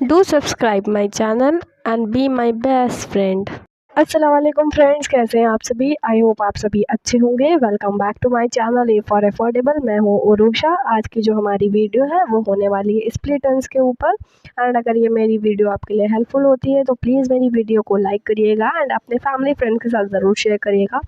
Do subscribe my channel and be my best friend। अस्सलाम वालेकुम friends, कैसे हैं आप सभी। आई होप आप सभी अच्छे होंगे। Welcome back to my channel A for affordable. मैं हूं उरुषा। आज की जो हमारी वीडियो है वो होने वाली है स्प्लिट एंड्स के ऊपर। एंड अगर ये मेरी वीडियो आपके लिए हेल्पफुल होती है तो प्लीज़ मेरी वीडियो को लाइक करिएगा एंड अपने फैमिली फ्रेंड के साथ ज़रूर शेयर करिएगा।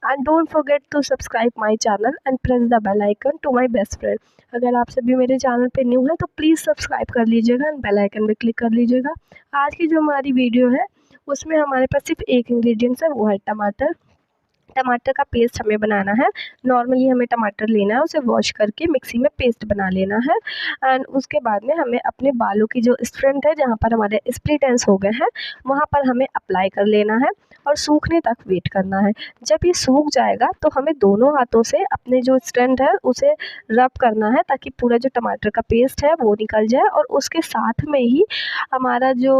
And don't forget to subscribe my channel and press the bell icon to my best friend. अगर आप सभी मेरे चैनल पे न्यू हैं तो प्लीज़ सब्सक्राइब कर लीजिएगा एंड बेल आइकन पे क्लिक कर लीजिएगा। आज की जो हमारी वीडियो है उसमें हमारे पास सिर्फ एक इंग्रेडिएंट्स है, वो है टमाटर। टमाटर का पेस्ट हमें बनाना है। नॉर्मली हमें टमाटर लेना है, उसे वॉश करके मिक्सी में पेस्ट बना लेना है। एंड उसके बाद में हमें अपने बालों की जो स्ट्रेंथ है, जहाँ पर हमारे स्प्लिट एंड्स हो गए हैं, वहाँ पर हमें अप्लाई कर लेना है और सूखने तक वेट करना है। जब ये सूख जाएगा तो हमें दोनों हाथों से अपने जो स्ट्रेंथ है उसे रब करना है, ताकि पूरा जो टमाटर का पेस्ट है वो निकल जाए और उसके साथ में ही हमारा जो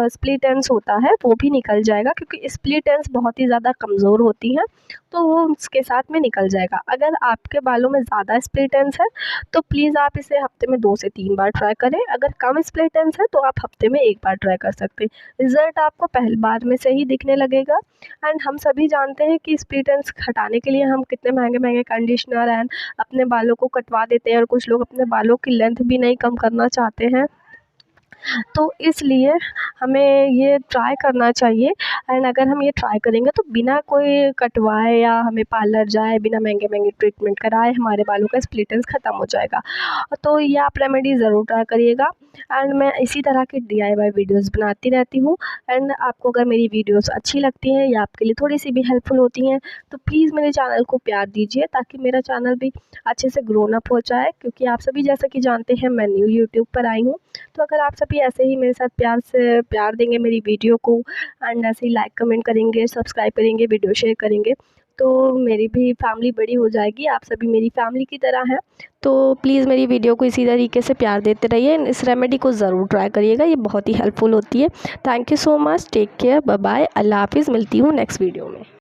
स्प्लिट एंड्स होता है वो भी निकल जाएगा, क्योंकि स्प्लिट एंड्स बहुत ही ज़्यादा कमज़ोर होती हैं, तो वो उसके साथ में निकल जाएगा। अगर आपके बालों में ज़्यादा स्प्लिट एंड्स है तो प्लीज़ आप इसे हफ्ते में 2 से 3 बार ट्राई करें। अगर कम स्प्लिट एंड्स है तो आप हफ्ते में 1 बार ट्राई कर सकते हैं। रिज़ल्ट आपको पहली बार में से ही दिखने लगेगा। एंड हम सभी जानते हैं कि स्प्लिट एंड्स हटाने के लिए हम कितने महंगे कंडीशनर एंड अपने बालों को कटवा देते हैं, और कुछ लोग अपने बालों की लेंथ भी नहीं कम करना चाहते हैं। तो इसलिए हमें ये ट्राई करना चाहिए। एंड अगर हम ये ट्राई करेंगे तो बिना कोई कटवाए या हमें पार्लर जाए, बिना महंगे ट्रीटमेंट कराए हमारे बालों का स्प्लिट एंड्स ख़त्म हो जाएगा। तो ये आप रेमेडी ज़रूर ट्राई करिएगा। एंड मैं इसी तरह की DIY वीडियोस बनाती रहती हूँ। एंड आपको अगर मेरी वीडियोस अच्छी लगती हैं या आपके लिए थोड़ी सी भी हेल्पफुल होती हैं तो प्लीज़ मेरे चैनल को प्यार दीजिए, ताकि मेरा चैनल भी अच्छे से ग्रोन अप हो जाए। क्योंकि आप सभी जैसा कि जानते हैं मैं न्यू यूट्यूब पर आई हूँ। तो अगर आप सभी ऐसे ही मेरे साथ प्यार से प्यार देंगे मेरी वीडियो को, एंड ऐसे ही लाइक कमेंट करेंगे, सब्सक्राइब करेंगे, वीडियो शेयर करेंगे, तो मेरी भी फैमिली बड़ी हो जाएगी। आप सभी मेरी फैमिली की तरह हैं। तो प्लीज़ मेरी वीडियो को इसी तरीके से प्यार देते रहिए। इस रेमेडी को ज़रूर ट्राई करिएगा, ये बहुत ही हेल्पफुल होती है। Thank you so much. Take care, bye bye, अल्लाह हाफिज़। मिलती हूँ नेक्स्ट वीडियो में।